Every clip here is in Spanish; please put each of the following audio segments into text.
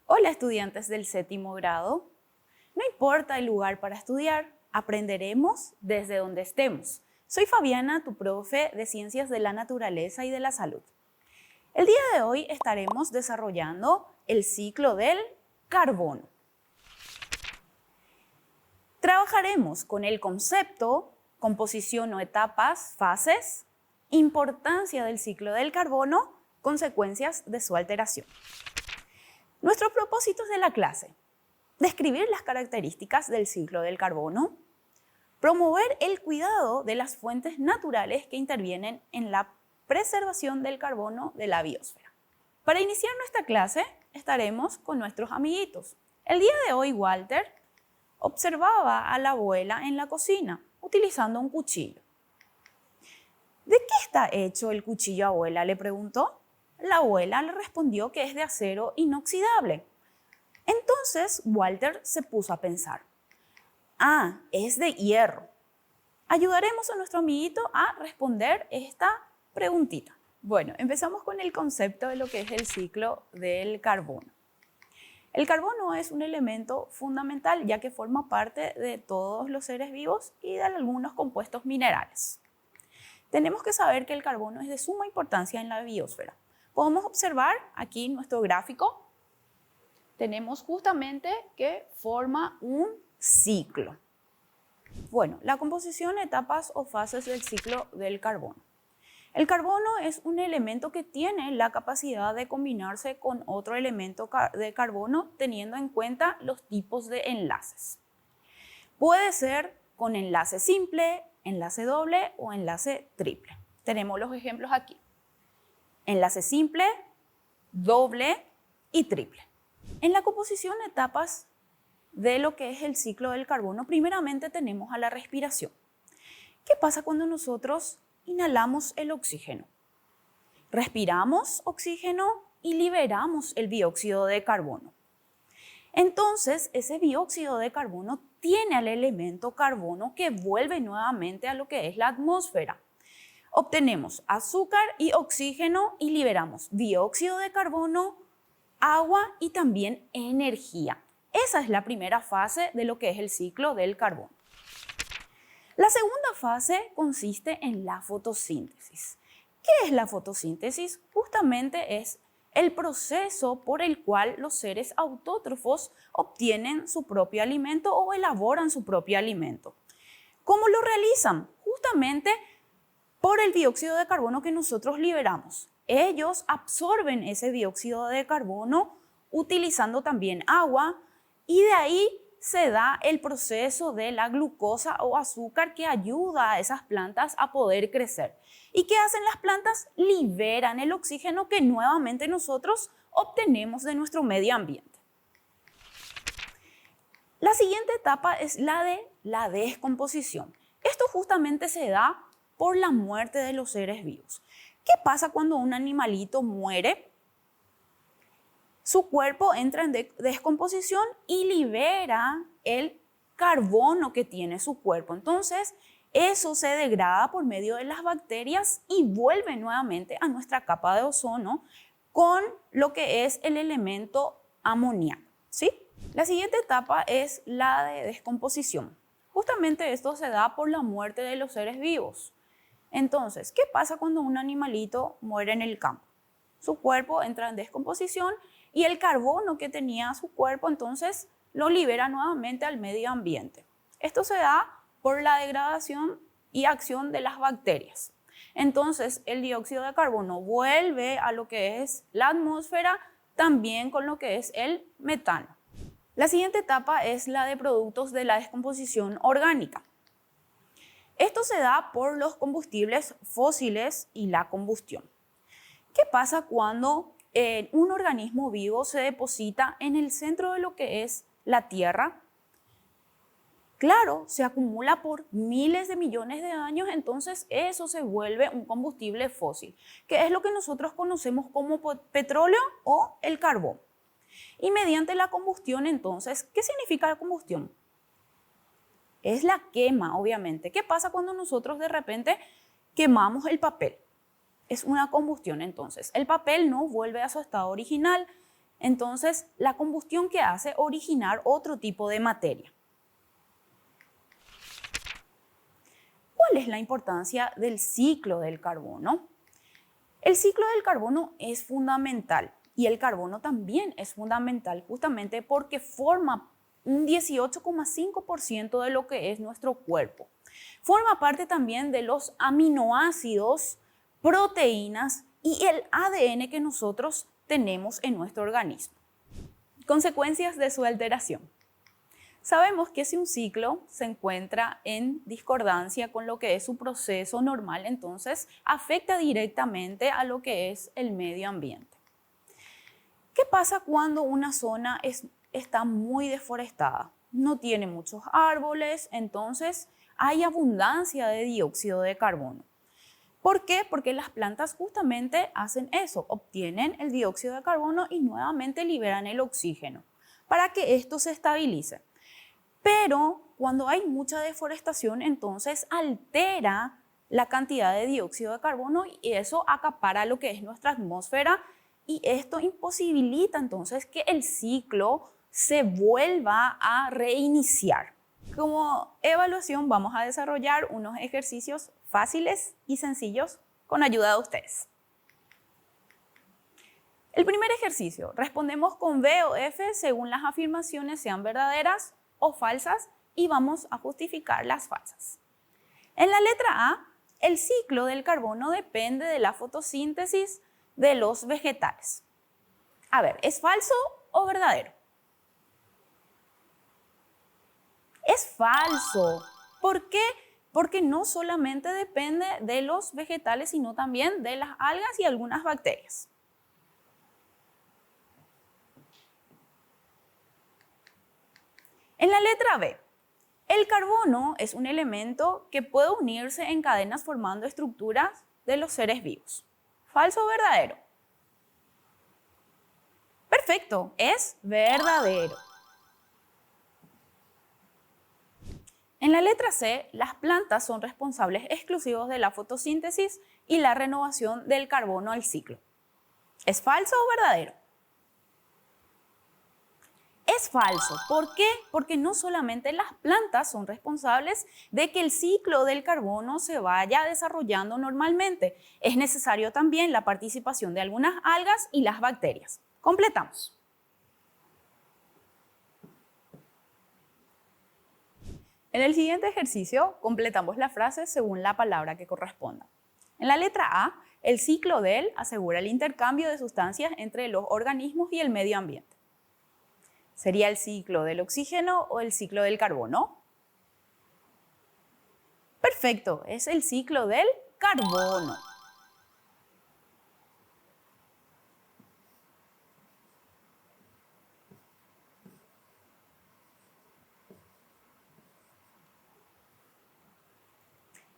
Hola estudiantes del séptimo grado. No importa el lugar para estudiar, aprenderemos desde donde estemos. Soy Fabiana, tu profe de Ciencias de la Naturaleza y de la Salud. El día de hoy estaremos desarrollando el ciclo del carbono. Trabajaremos con el concepto, composición o etapas, fases, importancia del ciclo del carbono, consecuencias de su alteración. Nuestros propósitos de la clase: describir las características del ciclo del carbono, promover el cuidado de las fuentes naturales que intervienen en la preservación del carbono de la biosfera. Para iniciar nuestra clase estaremos con nuestros amiguitos. El día de hoy Walter observaba a la abuela en la cocina utilizando un cuchillo. ¿De qué está hecho el cuchillo, abuela?, le preguntó. La abuela le respondió que es de acero inoxidable. Entonces Walter se puso a pensar. Es de hierro. Ayudaremos a nuestro amiguito a responder esta preguntita. Bueno, empezamos con el concepto de lo que es el ciclo del carbono. El carbono es un elemento fundamental ya que forma parte de todos los seres vivos y de algunos compuestos minerales. Tenemos que saber que el carbono es de suma importancia en la biosfera. Podemos observar aquí en nuestro gráfico, tenemos justamente que forma un ciclo. Bueno, la composición, etapas o fases del ciclo del carbono. El carbono es un elemento que tiene la capacidad de combinarse con otro elemento de carbono teniendo en cuenta los tipos de enlaces. Puede ser con enlace simple, enlace doble o enlace triple. Tenemos los ejemplos aquí. Enlace simple, doble y triple. En la composición, etapas de lo que es el ciclo del carbono, primeramente tenemos a la respiración. ¿Qué pasa cuando nosotros inhalamos el oxígeno? Respiramos oxígeno y liberamos el dióxido de carbono. Entonces, ese dióxido de carbono tiene al elemento carbono que vuelve nuevamente a lo que es la atmósfera. Obtenemos azúcar y oxígeno y liberamos dióxido de carbono, agua y también energía. Esa es la primera fase de lo que es el ciclo del carbono. La segunda fase consiste en la fotosíntesis. ¿Qué es la fotosíntesis? Justamente es el proceso por el cual los seres autótrofos obtienen su propio alimento o elaboran su propio alimento. ¿Cómo lo realizan? Justamente por el dióxido de carbono que nosotros liberamos. Ellos absorben ese dióxido de carbono utilizando también agua y de ahí se da el proceso de la glucosa o azúcar que ayuda a esas plantas a poder crecer. ¿Y qué hacen las plantas? Liberan el oxígeno que nuevamente nosotros obtenemos de nuestro medio ambiente. La siguiente etapa es la de la descomposición. Esto justamente se da por la muerte de los seres vivos. ¿Qué pasa cuando un animalito muere? Su cuerpo entra en descomposición y libera el carbono que tiene su cuerpo. Entonces, eso se degrada por medio de las bacterias y vuelve nuevamente a nuestra capa de ozono con lo que es el elemento amoníaco, ¿sí? La siguiente etapa es la de descomposición. Justamente esto se da por la muerte de los seres vivos. Entonces, ¿qué pasa cuando un animalito muere en el campo? Su cuerpo entra en descomposición y el carbono que tenía su cuerpo entonces lo libera nuevamente al medio ambiente. Esto se da por la degradación y acción de las bacterias. Entonces, el dióxido de carbono vuelve a lo que es la atmósfera, también con lo que es el metano. La siguiente etapa es la de productos de la descomposición orgánica. Esto se da por los combustibles fósiles y la combustión. ¿Qué pasa cuando un organismo vivo se deposita en el centro de lo que es la Tierra? Claro, se acumula por miles de millones de años, entonces eso se vuelve un combustible fósil, que es lo que nosotros conocemos como petróleo o el carbón. Y mediante la combustión, entonces, ¿qué significa la combustión? Es la quema, obviamente. ¿Qué pasa cuando nosotros de repente quemamos el papel? Es una combustión, entonces. El papel no vuelve a su estado original. Entonces, la combustión que hace originar otro tipo de materia. ¿Cuál es la importancia del ciclo del carbono? El ciclo del carbono es fundamental y el carbono también es fundamental justamente porque forma un 18,5% de lo que es nuestro cuerpo. Forma parte también de los aminoácidos, proteínas y el ADN que nosotros tenemos en nuestro organismo. Consecuencias de su alteración. Sabemos que si un ciclo se encuentra en discordancia con lo que es su proceso normal, entonces afecta directamente a lo que es el medio ambiente. ¿Qué pasa cuando una zona está muy deforestada? No tiene muchos árboles, entonces hay abundancia de dióxido de carbono. ¿Por qué? Porque las plantas justamente hacen eso, obtienen el dióxido de carbono y nuevamente liberan el oxígeno para que esto se estabilice. Pero cuando hay mucha deforestación, entonces altera la cantidad de dióxido de carbono y eso acapara lo que es nuestra atmósfera y esto imposibilita entonces que el ciclo se vuelva a reiniciar. Como evaluación vamos a desarrollar unos ejercicios fáciles y sencillos con ayuda de ustedes. El primer ejercicio, respondemos con B o F según las afirmaciones sean verdaderas o falsas y vamos a justificar las falsas. En la letra A, el ciclo del carbono depende de la fotosíntesis de los vegetales. A ver, ¿es falso o verdadero? Es falso. ¿Por qué? Porque no solamente depende de los vegetales, sino también de las algas y algunas bacterias. En la letra B, el carbono es un elemento que puede unirse en cadenas formando estructuras de los seres vivos. ¿Falso o verdadero? Perfecto, es verdadero. En la letra C, las plantas son responsables exclusivos de la fotosíntesis y la renovación del carbono al ciclo. ¿Es falso o verdadero? Es falso. ¿Por qué? Porque no solamente las plantas son responsables de que el ciclo del carbono se vaya desarrollando normalmente. Es necesario también la participación de algunas algas y las bacterias. Completamos. En el siguiente ejercicio, completamos la frase según la palabra que corresponda. En la letra A, el ciclo del asegura el intercambio de sustancias entre los organismos y el medio ambiente. ¿Sería el ciclo del oxígeno o el ciclo del carbono? Perfecto, es el ciclo del carbono.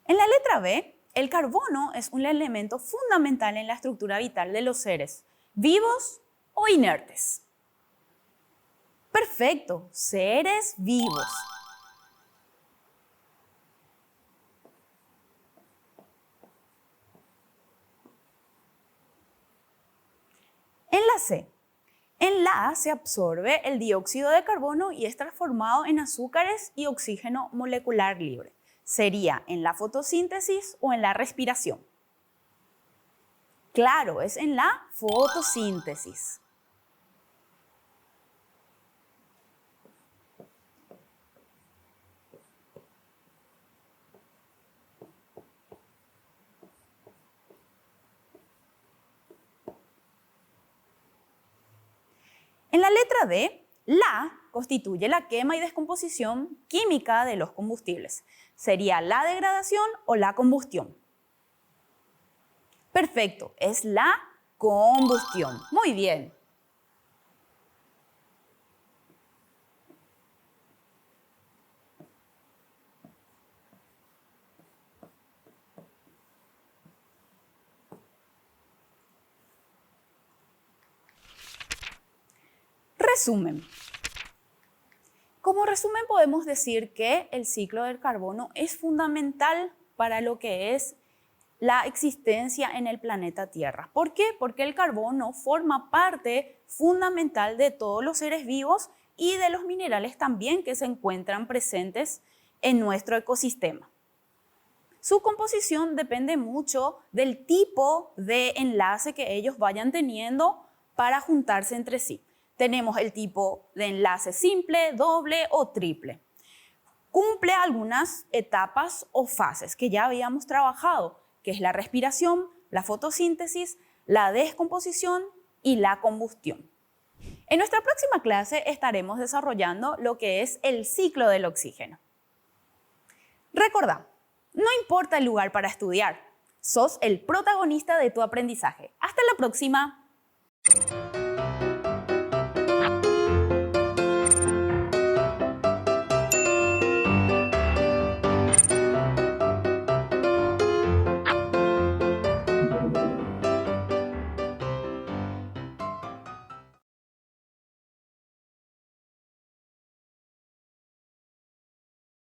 En la letra B, el carbono es un elemento fundamental en la estructura vital de los seres, vivos o inertes. Perfecto, seres vivos. En la C, en la A se absorbe el dióxido de carbono y es transformado en azúcares y oxígeno molecular libre. ¿Sería en la fotosíntesis o en la respiración? Claro, es en la fotosíntesis. En la letra D, la constituye la quema y descomposición química de los combustibles. ¿Sería la degradación o la combustión? Perfecto, es la combustión. Muy bien. resumen, como resumen podemos decir que el ciclo del carbono es fundamental para lo que es la existencia en el planeta Tierra. ¿Por qué? Porque el carbono forma parte fundamental de todos los seres vivos y de los minerales también que se encuentran presentes en nuestro ecosistema. Su composición depende mucho del tipo de enlace que ellos vayan teniendo para juntarse entre sí. Tenemos el tipo de enlace simple, doble o triple. Cumple algunas etapas o fases que ya habíamos trabajado, que es la respiración, la fotosíntesis, la descomposición y la combustión. En nuestra próxima clase estaremos desarrollando lo que es el ciclo del oxígeno. Recordá, no importa el lugar para estudiar, sos el protagonista de tu aprendizaje. Hasta la próxima.